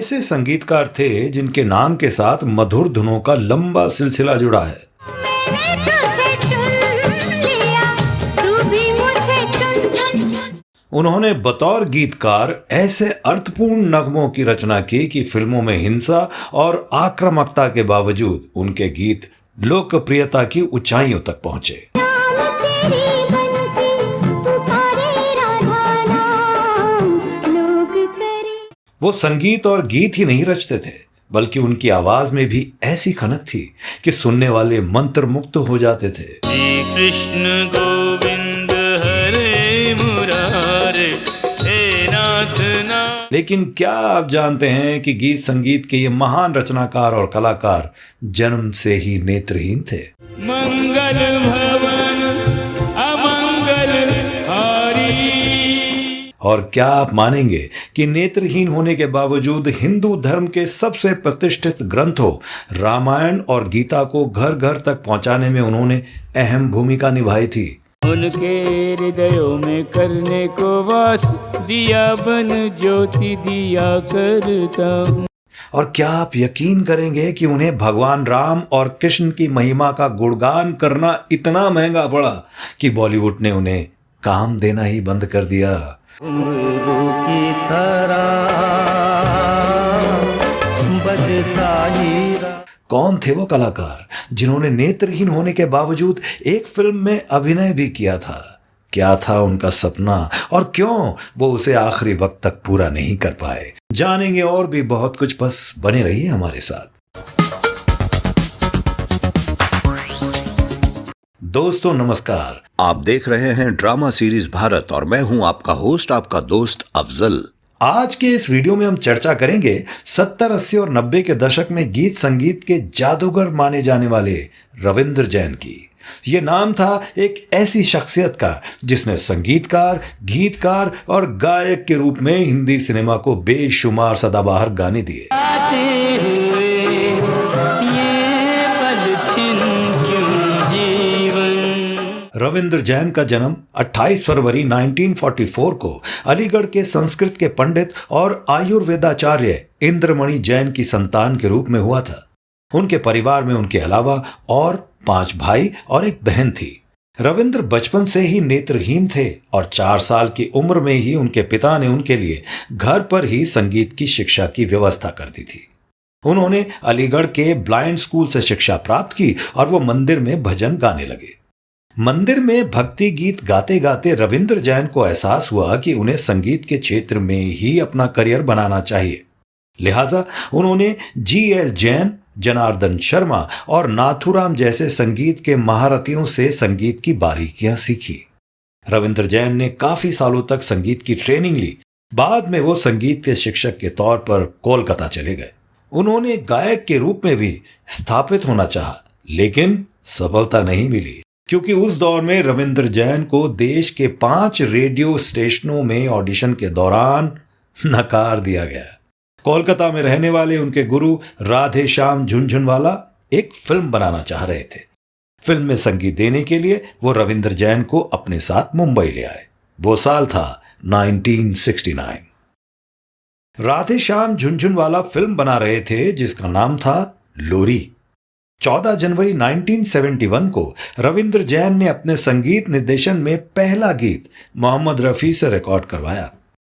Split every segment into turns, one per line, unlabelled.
ऐसे संगीतकार थे जिनके नाम के साथ मधुर धुनों का लंबा सिलसिला जुड़ा है। उन्होंने बतौर गीतकार ऐसे अर्थपूर्ण नगमों की रचना की कि फिल्मों में हिंसा और आक्रामकता के बावजूद उनके गीत लोकप्रियता की ऊंचाइयों तक पहुंचे। वो संगीत और गीत ही नहीं रचते थे, बल्कि उनकी आवाज में भी ऐसी खनक थी कि सुनने वाले मंत्र मुक्त हो जाते थे।
श्री कृष्ण गोविंद हरे मुरारे हे नाथ ना।
लेकिन क्या आप जानते हैं कि गीत संगीत के ये महान रचनाकार और कलाकार जन्म से ही नेत्रहीन थे।
मंगल भवन अमंगल हारी।
और क्या आप मानेंगे कि नेत्रहीन होने के बावजूद हिंदू धर्म के सबसे प्रतिष्ठित ग्रंथों रामायण और गीता को घर घर तक पहुंचाने में उन्होंने अहम भूमिका निभाई थी।
उनके हृदयों में करने को वास दिया बन ज्योति दिया करता हूँ।
और क्या आप यकीन करेंगे कि उन्हें भगवान राम और कृष्ण की महिमा का गुणगान करना इतना महंगा पड़ा कि बॉलीवुड ने उन्हें काम देना ही बंद कर दिया।
की तरह बजता हीरा।
कौन थे वो कलाकार जिन्होंने नेत्रहीन होने के बावजूद एक फिल्म में अभिनय भी किया था? क्या था उनका सपना और क्यों वो उसे आखिरी वक्त तक पूरा नहीं कर पाए? जानेंगे और भी बहुत कुछ, बस बने रहिए हमारे साथ। दोस्तों नमस्कार,
आप देख रहे हैं ड्रामा सीरीज भारत और मैं हूं आपका होस्ट, आपका दोस्त अफजल।
आज के इस वीडियो में हम चर्चा करेंगे 70, 80 और 90 के दशक में गीत संगीत के जादूगर माने जाने वाले रविंद्र जैन की। ये नाम था एक ऐसी शख्सियत का जिसने संगीतकार, गीतकार और गायक के रूप में हिंदी सिनेमा को बेशुमार सदाबहार गाने दिए। रविंद्र जैन का जन्म 28 फरवरी 1944 को अलीगढ़ के संस्कृत के पंडित और आयुर्वेदाचार्य इंद्रमणि जैन की संतान के रूप में हुआ था। उनके परिवार में उनके अलावा और 5 भाई और एक बहन थी। रविंद्र बचपन से ही नेत्रहीन थे और 4 साल की उम्र में ही उनके पिता ने उनके लिए घर पर ही संगीत की शिक्षा की व्यवस्था कर दी थी। उन्होंने अलीगढ़ के ब्लाइंड स्कूल से शिक्षा प्राप्त की और वो मंदिर में भजन गाने लगे। मंदिर में भक्ति गीत गाते गाते रविंद्र जैन को एहसास हुआ कि उन्हें संगीत के क्षेत्र में ही अपना करियर बनाना चाहिए। लिहाजा उन्होंने G.L. जैन, जनार्दन शर्मा और नाथुराम जैसे संगीत के महारथियों से संगीत की बारीकियां सीखी। रविंद्र जैन ने काफी सालों तक संगीत की ट्रेनिंग ली। बाद में वो संगीत के शिक्षक के तौर पर कोलकाता चले गए। उन्होंने गायक के रूप में भी स्थापित होना चाहा, लेकिन सफलता नहीं मिली, क्योंकि उस दौर में रविंद्र जैन को देश के 5 रेडियो स्टेशनों में ऑडिशन के दौरान नकार दिया गया। कोलकाता में रहने वाले उनके गुरु राधे श्याम झुनझुनवाला एक फिल्म बनाना चाह रहे थे। फिल्म में संगीत देने के लिए वो रविंद्र जैन को अपने साथ मुंबई ले आए। वो साल था 1969। राधे श्याम झुनझुनवाला फिल्म बना रहे थे जिसका नाम था लोरी। 14 जनवरी 1971 को रविंद्र जैन ने अपने संगीत निर्देशन में पहला गीत मोहम्मद रफी से रिकॉर्ड करवाया।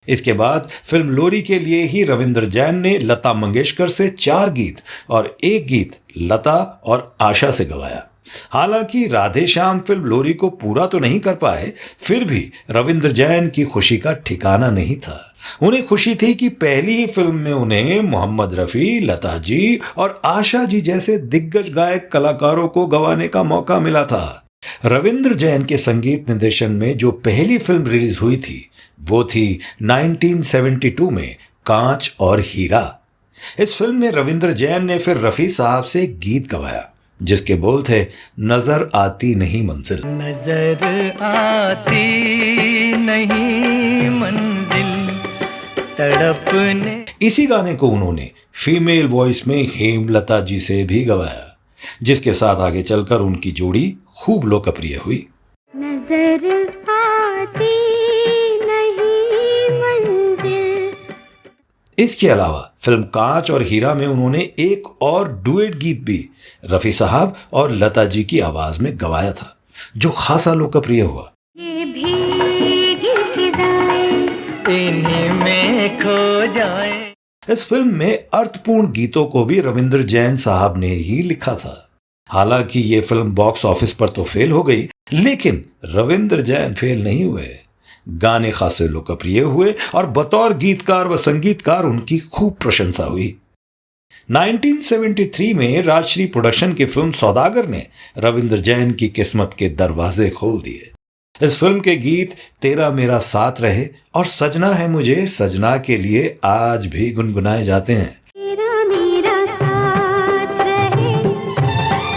इसके बाद फिल्म लोरी के लिए ही रविंद्र जैन ने लता मंगेशकर से 4 गीत और 1 गीत लता और आशा से गवाया। हालांकि राधे श्याम फिल्म लोरी को पूरा तो नहीं कर पाए, फिर भी रविंद्र जैन की खुशी का ठिकाना नहीं था। उन्हें खुशी थी कि पहली ही फिल्म में उन्हें मोहम्मद रफी, लता जी और आशा जी जैसे दिग्गज गायक कलाकारों को गवाने का मौका मिला था। रविंद्र जैन के संगीत निर्देशन में जो पहली फिल्म रिलीज हुई थी वो थी 1972 में कांच और हीरा। इस फिल्म में रविंद्र जैन ने फिर रफी साहब से एक गीत गवाया जिसके बोल थे, नजर आती नहीं मंजिल।
नजर आती नहीं मंजिल तड़पने।
इसी गाने को उन्होंने फीमेल वॉइस में हेमलता जी से भी गवाया, जिसके साथ आगे चलकर उनकी जोड़ी खूब लोकप्रिय हुई।
नजर आती नहीं मंजिल।
इसके अलावा फिल्म कांच और हीरा में उन्होंने एक और डुएट गीत भी रफी साहब और लता जी की आवाज में गवाया था, जो खासा लोकप्रिय हुआ।
ये भीगी फिजाएं
इन्हीं में खो जाए।
इस फिल्म में अर्थपूर्ण गीतों को भी रविंद्र जैन साहब ने ही लिखा था। हालांकि ये फिल्म बॉक्स ऑफिस पर तो फेल हो गई, लेकिन रविंद्र जैन फेल नहीं हुए। गाने खासे लोकप्रिय हुए और बतौर गीतकार व संगीतकार उनकी खूब प्रशंसा हुई। 1973 में राजश्री प्रोडक्शन की फिल्म सौदागर ने रविंद्र जैन की किस्मत के दरवाजे खोल दिए। इस फिल्म के गीत तेरा मेरा साथ रहे और सजना है मुझे सजना के लिए आज भी गुनगुनाए जाते हैं।
तेरा मेरा साथ रहे,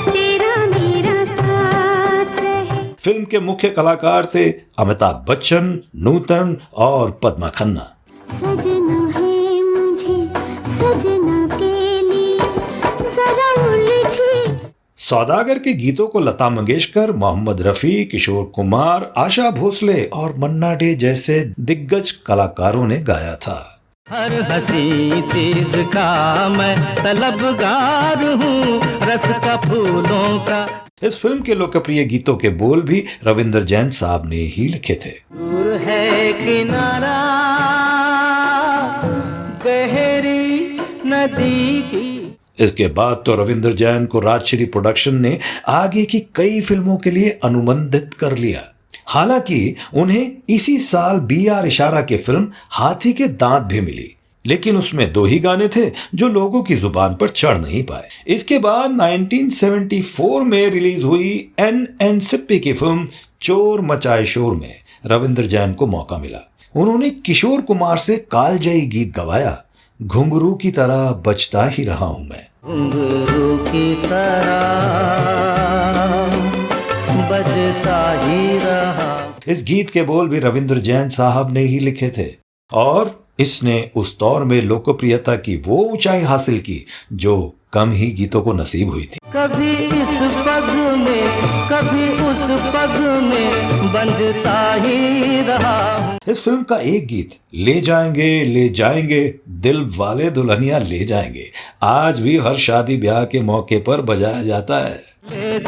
तेरा मेरा साथ रहे।
फिल्म के मुख्य कलाकार थे अमिताभ बच्चन, नूतन और पद्मा खन्ना।
सजना है मुझे सजना के लिए जरा उलझी।
सौदागर के गीतों को लता मंगेशकर, मोहम्मद रफी, किशोर कुमार, आशा भोसले और मन्ना डे जैसे दिग्गज कलाकारों ने गाया था।
हर हंसी चीज का मैं तलबगार हूँ, रस का फूलों का।
इस फिल्म के लोकप्रिय गीतों के बोल भी रविंद्र जैन साहब ने ही लिखे थे।
दूर है किनारा गहरी नदी की।
इसके बाद तो रविंद्र जैन को राजश्री प्रोडक्शन ने आगे की कई फिल्मों के लिए अनुबंधित कर लिया। हालांकि उन्हें इसी साल B.R. इशारा की फिल्म हाथी के दांत भी मिली, लेकिन उसमें 2 ही गाने थे जो लोगों की जुबान पर चढ़ नहीं पाए। इसके बाद 1974 में रिलीज हुई N.N. सिप्पी की फिल्म चोर मचाए शोर में रविंद्र जैन को मौका मिला। उन्होंने किशोर कुमार से कालजयी गीत गवाया, घुंघरू की तरह बजता ही रहा हूं मैं।
घुंघरू की तरह बजता ही रहा।
इस गीत के बोल भी रविंद्र जैन साहब ने ही लिखे थे और इसने उस दौर में लोकप्रियता की वो ऊंचाई हासिल की जो कम ही गीतों को नसीब हुई थी।
कभी इस पग में कभी उस पग में बंधता ही रहा हूँ।
इस फिल्म का एक गीत ले जाएंगे दिल वाले दुल्हनिया ले जाएंगे आज भी हर शादी ब्याह के मौके पर बजाया जाता है।
ले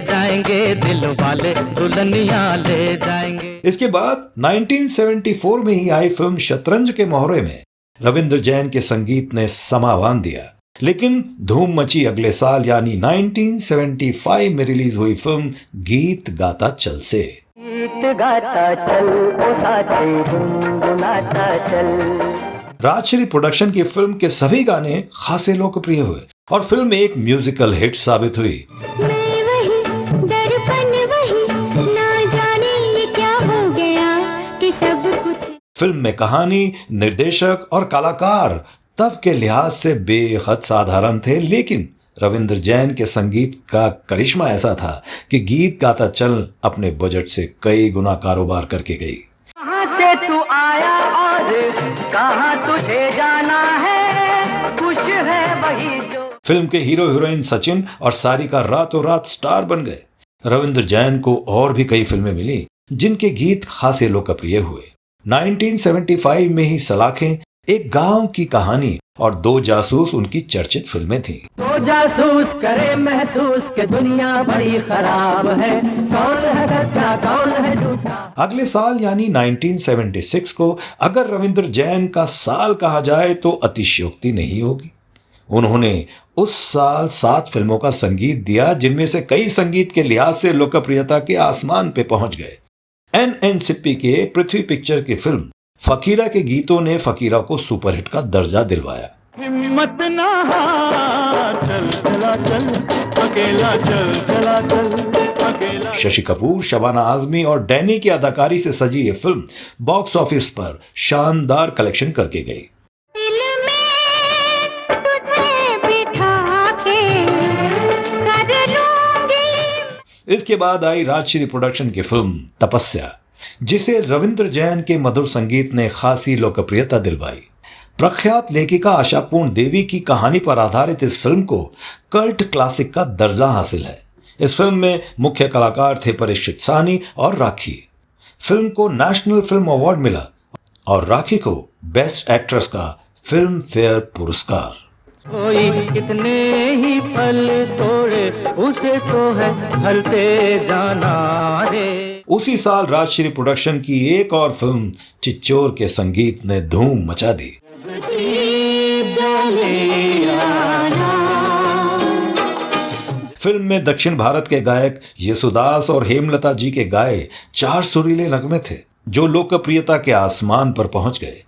जाएंगे दिल वाले दुल्हनिया ले जाएंगे।
इसके बाद 1974 में ही आई फिल्म शतरंज के मोहरे में रविंद्र जैन के संगीत ने समा बांध दिया, लेकिन धूम मची अगले साल यानी 1975 में रिलीज हुई फिल्म गीत गाता चल से।
गीत गाता चल ओ साथी गुनगुनाता चल।
राजश्री प्रोडक्शन की फिल्म के सभी गाने खासे लोकप्रिय हुए और फिल्म एक म्यूजिकल हिट साबित हुई।
मैं वही दर्पण वही ना जाने ये क्या हो गया कि सब कुछ।
फिल्म में कहानी, निर्देशक और कलाकार तब के लिहाज से बेहद साधारण थे, लेकिन रविंद्र जैन के संगीत का करिश्मा ऐसा था कि गीत गाता चल अपने बजट से कई गुना कारोबार करके गई।
कहाँ से तू आया और कहाँ तुझे जाना है, खुश है वही जो।
फिल्म के हीरो हीरोइन सचिन और सारिका रातों रात स्टार बन गए। रविंद्र जैन को और भी कई फिल्में मिली जिनके गीत खासे लोकप्रिय हुए। 1975 में ही सलाखें, एक गांव की कहानी और 2 जासूस उनकी चर्चित फिल्में थीं।
तो जासूस करे महसूस के दुनिया बड़ी खराब है, कौन है सच्चा कौन है झूठा।
अगले साल यानी 1976 को अगर रविंद्र जैन का साल कहा जाए तो अतिशयोक्ति नहीं होगी। उन्होंने उस साल 7 फिल्मों का संगीत दिया, जिनमें से कई संगीत के लिहाज से लोकप्रियता के आसमान पे पहुंच गए। N.N. सिप्पी के पृथ्वी पिक्चर की फिल्म फकीरा के गीतों ने फकीरा को सुपरहिट का दर्जा दिलवाया।
हिम्मत ना हार, चल चला चल अकेला, चल चला चल अकेला।
शशि कपूर, शबाना आजमी और डैनी की अदाकारी से सजी ये फिल्म बॉक्स ऑफिस पर शानदार कलेक्शन करके गई।
दिल में तुझे बिठा के कर लूंगी।
इसके बाद आई राजश्री प्रोडक्शन की फिल्म तपस्या, जिसे रविंद्र जैन के मधुर संगीत ने खासी लोकप्रियता दिलवाई। प्रख्यात लेखिका आशापूर्ण देवी की कहानी पर आधारित इस फिल्म को कल्ट क्लासिक का दर्जा हासिल है। इस फिल्म में मुख्य कलाकार थे परीक्षित साहनी और राखी। फिल्म को नेशनल फिल्म अवार्ड मिला और राखी को बेस्ट एक्ट्रेस का फिल्म फेयर पुरस्कार।
कोई कितने ही पल तोड़े उसे तो है ढलते जाना रे।
उसी साल राजश्री प्रोडक्शन की एक और फिल्म चिच्चोर के संगीत ने धूम मचा दी। फिल्म में दक्षिण भारत के गायक येसुदास और हेमलता जी के गाए 4 सुरीले नगमे थे जो लोकप्रियता के आसमान पर पहुंच गए।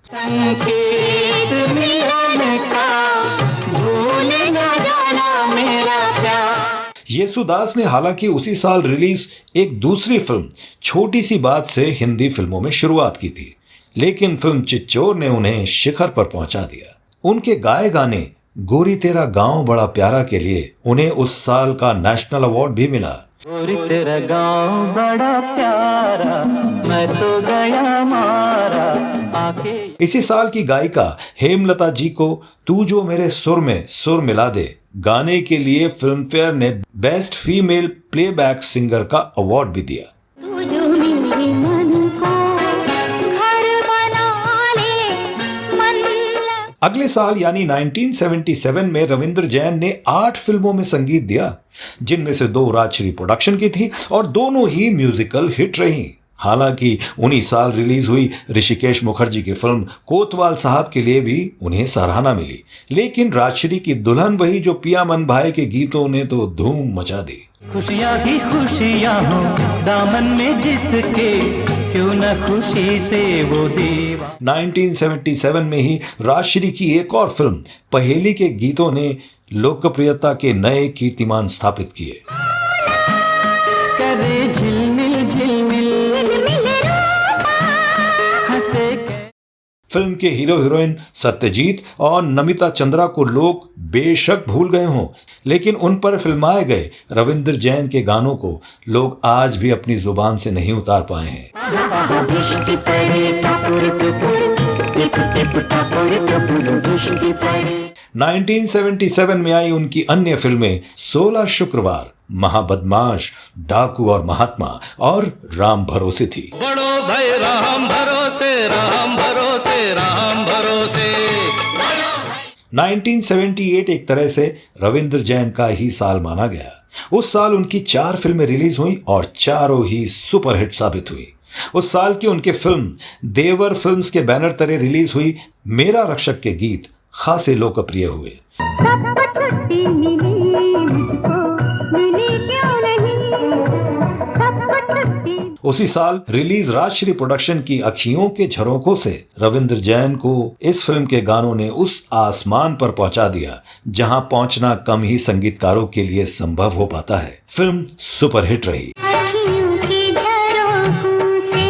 येसुदास ने हालांकि उसी साल रिलीज एक दूसरी फिल्म छोटी सी बात से हिंदी फिल्मों में शुरुआत की थी, लेकिन फिल्म चिच्चोर ने उन्हें शिखर पर पहुंचा दिया। उनके गाए गाने गोरी तेरा गांव बड़ा प्यारा के लिए उन्हें उस साल का नेशनल अवार्ड भी मिला।
गोरी तेरा गाँव बड़ा प्यारा मैं तो गया मारा आके।
इसी साल की गायिका हेमलता जी को तू जो मेरे सुर में सुर मिला दे गाने के लिए फिल्म फेयर ने बेस्ट फीमेल प्लेबैक सिंगर का अवार्ड भी दिया।
तू जो मेरे मन को घर बना ले, मन
अगले साल यानी 1977 में रविंद्र जैन ने 8 फिल्मों में संगीत दिया, जिनमें से 2 राजश्री प्रोडक्शन की थी और दोनों ही म्यूजिकल हिट रही। हालांकि उन्हीं साल रिलीज हुई ऋषिकेश मुखर्जी की फिल्म कोतवाल साहब के लिए भी उन्हें सराहना मिली, लेकिन राजश्री की दुल्हन वही जो पिया मन भाई के गीतों ने तो धूम मचा दी।
खुशियाँ ही खुशियाँ हो दामन में जिसके क्यों न खुशी से वो दीवा।
1977 में ही राजश्री की एक और फिल्म पहेली के गीतों ने लोकप्रियता के नए कीर्तिमान स्थापित किए।
करे झिलमिल झिलमिल हंसे
फिल्म के हीरो हीरोइन सत्यजीत और नमिता चंद्रा को लोग बेशक भूल गए हों, लेकिन उन पर फिल्माए गए रविंद्र जैन के गानों को लोग आज भी अपनी जुबान से नहीं उतार पाए हैं। 1977 में आई उनकी अन्य फिल्में 16 शुक्रवार, महाबदमाश, डाकू और महात्मा और राम भरोसे थी।
बड़ो भाई राम भरोसे राम भरोसे राम भरोसे।
1978 एक तरह से रविंद्र जैन का ही साल माना गया। उस साल उनकी 4 फिल्में रिलीज हुई और चारों ही सुपरहिट साबित हुई। उस साल की उनकी फिल्म देवर फिल्म्स के बैनर तले रिलीज हुई मेरा रक्षक के गीत खासे लोकप्रिय हुए।
सबको छुट्टी मिली मुझको मिली क्यों नहीं, सबको छुट्टी।
उसी साल रिलीज राजश्री प्रोडक्शन की अखियों के झरोकों से रविंद्र जैन को इस फिल्म के गानों ने उस आसमान पर पहुंचा दिया जहां पहुंचना कम ही संगीतकारों के लिए संभव हो पाता है। फिल्म सुपरहिट रही।
अखियों की झरोखों से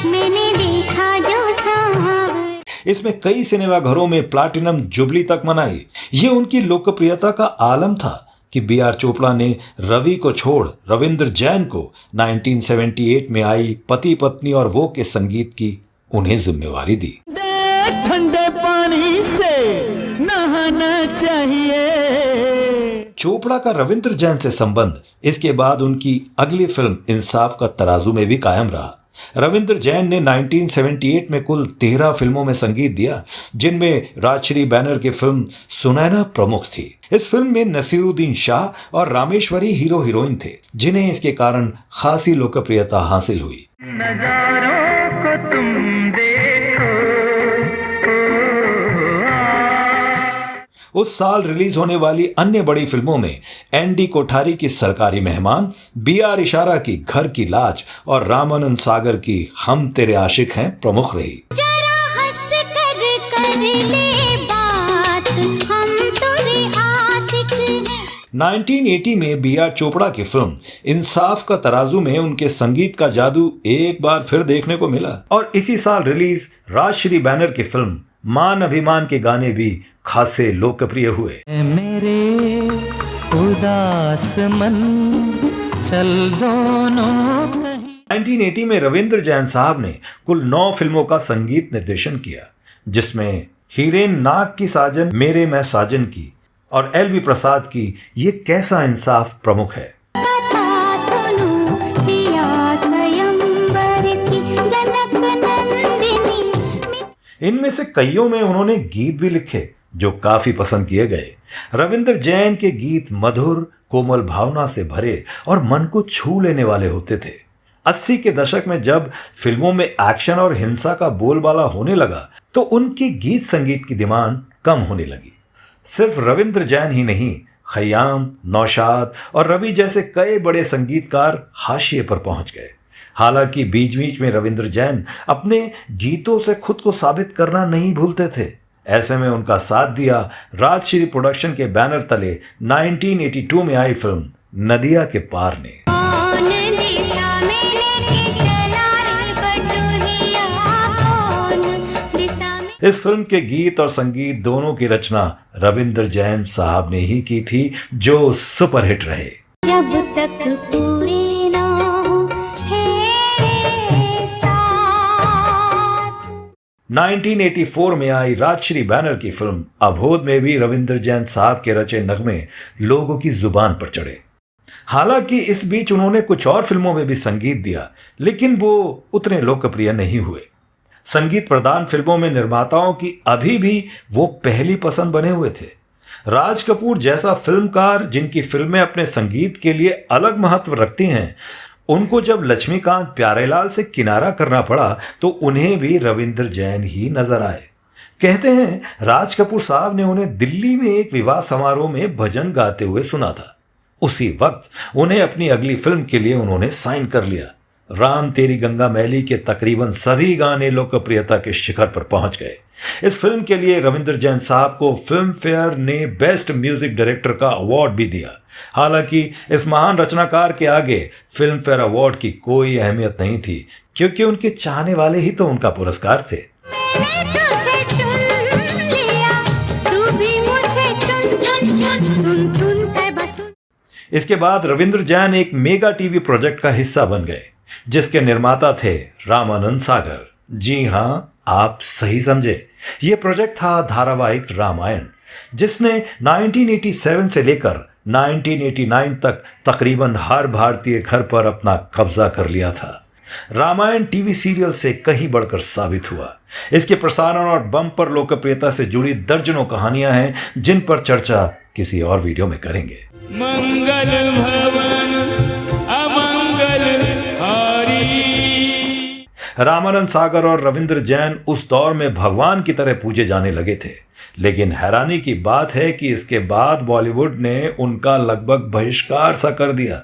मैंने देखा जो सावन।
इसमें कई सिनेमाघरों में प्लैटिनम जुबली तक मनाई। ये उनकी लोकप्रियता का आलम था कि B.R. चोपड़ा ने रवि को छोड़ रविंद्र जैन को 1978 में आई पति पत्नी और वो के संगीत की उन्हें जिम्मेवारी दी।
ठंडे पानी से नहाना चाहिए।
चोपड़ा का रविंद्र जैन से संबंध इसके बाद उनकी अगली फिल्म इंसाफ का तराजू में भी कायम रहा। रविंद्र जैन ने 1978 में कुल 13 फिल्मों में संगीत दिया, जिनमें राजश्री बैनर की फिल्म सुनैना प्रमुख थी। इस फिल्म में नसीरुद्दीन शाह और रामेश्वरी हीरो हीरोइन थे, जिन्हें इसके कारण खासी लोकप्रियता हासिल हुई।
नजारों को तुम देखो।
उस साल रिलीज होने वाली अन्य बड़ी फिल्मों में एनडी कोठारी की सरकारी मेहमान, B.R. इशारा की घर की लाज और रामानंद सागर की हम तेरे आशिक हैं प्रमुख रही।
जरा हंस कर ले बात, हम तेरे आशिक हैं।
1980 में B.R. चोपड़ा की फिल्म इंसाफ का तराजू में उनके संगीत का जादू एक बार फिर देखने को मिला और इसी साल रिलीज राजश्री बैनर की फिल्म मान अभिमान के गाने भी खासे लोकप्रिय हुए।
मेरे उदास मन चल दोनों कहीं।
1980 में रविंद्र जैन साहब ने कुल 9 फिल्मों का संगीत निर्देशन किया, जिसमें हीरेन नाग की साजन मेरे मैं साजन की और LV प्रसाद की ये कैसा इंसाफ प्रमुख है।
कथा सुनो सिया स्वयंवर की, जनक नंदिनी
इनमें से कईयों में उन्होंने गीत भी लिखे जो काफी पसंद किए गए। रविंद्र जैन के गीत मधुर, कोमल भावना से भरे और मन को छू लेने वाले होते थे। 80 के दशक में जब फिल्मों में एक्शन और हिंसा का बोलबाला होने लगा तो उनकी गीत संगीत की डिमांड कम होने लगी। सिर्फ रविंद्र जैन ही नहीं, खयाम, नौशाद और रवि जैसे कई बड़े संगीतकार हाशिए पर पहुंच गए। हालांकि बीच बीच में रविंद्र जैन अपने गीतों से खुद को साबित करना नहीं भूलते थे। ऐसे में उनका साथ दिया राजश्री प्रोडक्शन के बैनर तले 1982 में आई फिल्म नदिया के पार ने।
कौन दिशा में लेके चला रे बटुहिया, कौन दिशा में।
इस फिल्म के गीत और संगीत दोनों की रचना रविंद्र जैन साहब ने ही की थी, जो सुपरहिट रहे।
जब तक पूरे ना हो तेरे साथ।
1984 में आई राजश्री बैनर की फिल्म अबोध में भी रविंद्र जैन साहब के रचे नगमे लोगों की जुबान पर चढ़े। हालांकि इस बीच उन्होंने कुछ और फिल्मों में भी संगीत दिया, लेकिन वो उतने लोकप्रिय नहीं हुए। संगीत प्रधान फिल्मों में निर्माताओं की अभी भी वो पहली पसंद बने हुए थे। राज कपूर जैसा फिल्मकार जिनकी फिल्में अपने संगीत के लिए अलग महत्व रखती हैं, उनको जब लक्ष्मीकांत प्यारेलाल से किनारा करना पड़ा तो उन्हें भी रविंद्र जैन ही नजर आए। कहते हैं राज कपूर साहब ने उन्हें दिल्ली में एक विवाह समारोह में भजन गाते हुए सुना था। उसी वक्त उन्हें अपनी अगली फिल्म के लिए उन्होंने साइन कर लिया। राम तेरी गंगा मैली के तकरीबन सभी गाने लोकप्रियता के शिखर पर पहुंच गए। इस फिल्म के लिए रविंद्र जैन साहब को फिल्म फेयर ने बेस्ट म्यूजिक डायरेक्टर का अवार्ड भी दिया। हालांकि इस महान रचनाकार के आगे फिल्म फेयर अवार्ड की कोई अहमियत नहीं थी, क्योंकि उनके चाहने वाले ही तो उनका पुरस्कार थे।
मैंने तुझे चुन लिया, तू भी मुझे चुन, सुन सुन साहिबा सुन।
इसके बाद रविंद्र जैन एक मेगा टीवी प्रोजेक्ट का हिस्सा बन गए, जिसके निर्माता थे रामानंद सागर। जी हां, आप सही समझे, यह प्रोजेक्ट था धारावाहिक रामायण, जिसने 1987 से लेकर 1989 तक तकरीबन हर भारतीय घर पर अपना कब्जा कर लिया था। रामायण टीवी सीरियल से कहीं बढ़कर साबित हुआ। इसके प्रसारण और बम्पर लोकप्रियता से जुड़ी दर्जनों कहानियां हैं, जिन पर चर्चा किसी और वीडियो में करेंगे।
मंगल भवन अमंगल हारी।
रामानंद सागर और रविंद्र जैन उस दौर में भगवान की तरह पूजे जाने लगे थे, लेकिन हैरानी की बात है कि इसके बाद बॉलीवुड ने उनका लगभग बहिष्कार सा कर दिया।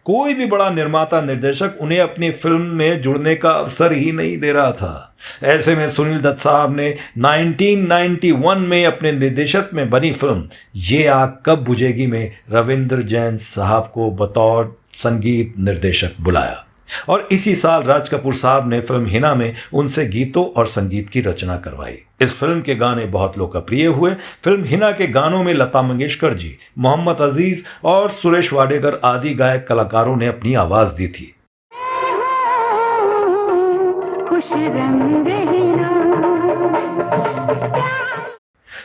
कोई भी बड़ा निर्माता निर्देशक उन्हें अपनी फिल्म में जुड़ने का अवसर ही नहीं दे रहा था। ऐसे में सुनील दत्त साहब ने 1991 में अपने निर्देशक में बनी फिल्म ये आग कब बुझेगी में रविंद्र जैन साहब को बतौर संगीत निर्देशक बुलाया, और इसी साल राज कपूर साहब ने फिल्म हिना में उनसे गीतों और संगीत की रचना करवाई। इस फिल्म के गाने बहुत लोकप्रिय हुए। फिल्म हिना के गानों में लता मंगेशकर जी, मोहम्मद अजीज और सुरेश वाडेकर आदि गायक कलाकारों ने अपनी आवाज दी थी।
खुश रंग हिना।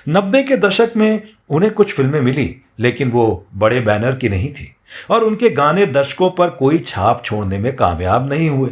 90 के दशक में उन्हें कुछ फिल्में मिली, लेकिन वो बड़े बैनर की नहीं थी और उनके गाने दर्शकों पर कोई छाप छोड़ने में कामयाब नहीं हुए।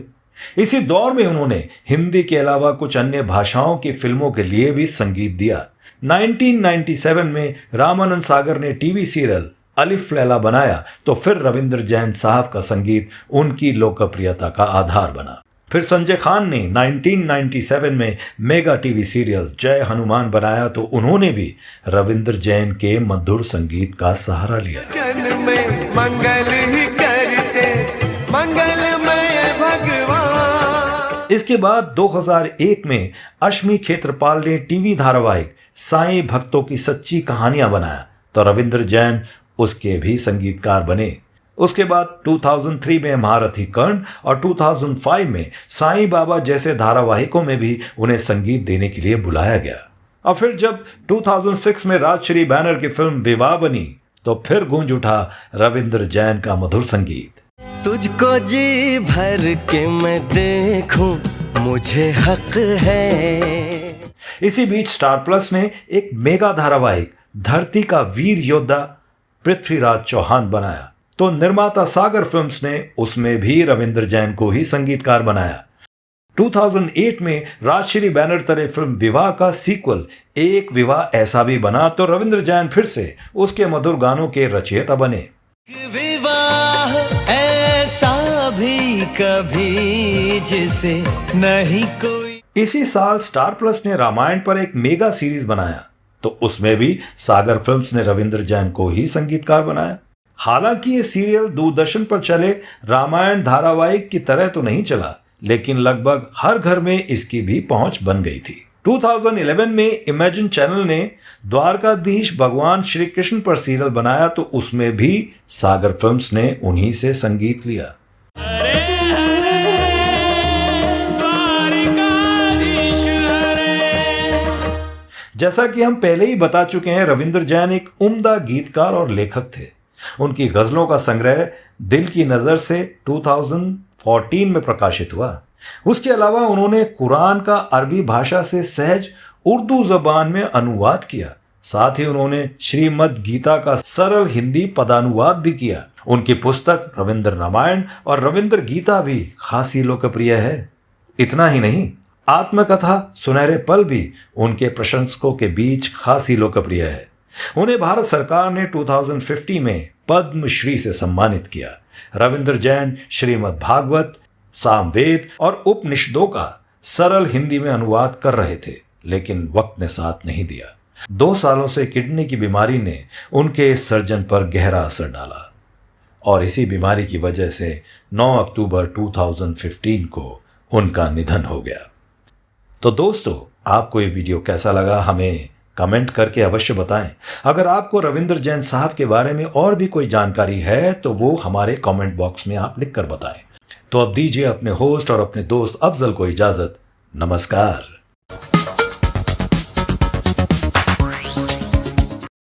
इसी दौर में उन्होंने हिंदी के अलावा कुछ अन्य भाषाओं की फिल्मों के लिए भी संगीत दिया। 1997 में रामानंद सागर ने टीवी सीरियल अलिफ लैला बनाया, तो फिर रविंद्र जैन साहब का संगीत उनकी लोकप्रियता का आधार बना। फिर संजय खान ने 1997 में मेगा टीवी सीरियल जय हनुमान बनाया, तो उन्होंने भी रविंद्र जैन के मधुर संगीत का सहारा लिया।
जन में मंगल ही करते मंगलमय भगवान।
इसके बाद 2001 में अश्मी खेत्रपाल ने टीवी धारावाहिक साईं भक्तों की सच्ची कहानियां बनाया, तो रविंद्र जैन उसके भी संगीतकार बने। उसके बाद 2003 में महारथी कर्ण और 2005 में साईं बाबा जैसे धारावाहिकों में भी उन्हें संगीत देने के लिए बुलाया गया। और फिर जब 2006 में राजश्री बैनर की फिल्म विवाह बनी, तो फिर गूंज उठा रविंद्र जैन का मधुर संगीत।
तुझको जी भर के मैं देखूं, मुझे हक है।
इसी बीच स्टार प्लस ने एक मेगा धारावाहिक धरती का वीर योद्धा पृथ्वीराज चौहान बनाया, तो निर्माता सागर फिल्म्स ने उसमें भी रविंद्र जैन को ही संगीतकार बनाया। 2008 में राजश्री बैनर तले फिल्म विवाह का सीक्वल एक विवाह ऐसा भी बना तो रविंद्र जैन फिर से उसके मधुर गानों के रचयिता बने।
विवाह ऐसा भी कभी जिसे नहीं कोई।
इसी साल स्टार प्लस ने रामायण पर एक मेगा सीरीज बनाया तो उसमें भी सागर फिल्म्स ने रविंद्र जैन को ही संगीतकार बनाया। हालांकि ये सीरियल दूरदर्शन पर चले रामायण धारावाहिक की तरह तो नहीं चला, लेकिन लगभग हर घर में इसकी भी पहुंच बन गई थी। 2011 में इमेजिन चैनल ने द्वारकाधीश भगवान श्री कृष्ण पर सीरियल बनाया तो उसमें भी सागर फिल्म्स ने उन्हीं से संगीत लिया। जैसा कि हम पहले ही बता चुके हैं, रविंद्र जैन एक उम्दा गीतकार और लेखक थे। उनकी गजलों का संग्रह दिल की नजर से 2014 में प्रकाशित हुआ। उसके अलावा उन्होंने कुरान का अरबी भाषा से सहज उर्दू जबान में अनुवाद किया। साथ ही उन्होंने श्रीमद् गीता का सरल हिंदी पदानुवाद भी किया। उनकी पुस्तक रविंद्र रामायण और रविंद्र गीता भी खासी लोकप्रिय है। इतना ही नहीं, आत्मकथा सुनहरे पल भी उनके प्रशंसकों के बीच खासी लोकप्रिय है। उन्हें भारत सरकार ने 2050 में पद्मश्री से सम्मानित किया। रविंद्र जैन श्रीमद् भागवत, सामवेद और उपनिषदों का सरल हिंदी में अनुवाद कर रहे थे, लेकिन वक्त ने साथ नहीं दिया। 2 सालों से किडनी की बीमारी ने उनके सर्जन पर गहरा असर डाला और इसी बीमारी की वजह से 9 अक्टूबर 2015 को उनका निधन हो गया। तो दोस्तों, आपको ये वीडियो कैसा लगा हमें कमेंट करके अवश्य बताएं। अगर आपको रविंद्र जैन साहब के बारे में और भी कोई जानकारी है तो वो हमारे कमेंट बॉक्स में आप लिख कर बताएं। तो अब दीजिए अपने होस्ट और अपने दोस्त अफजल को इजाजत। नमस्कार।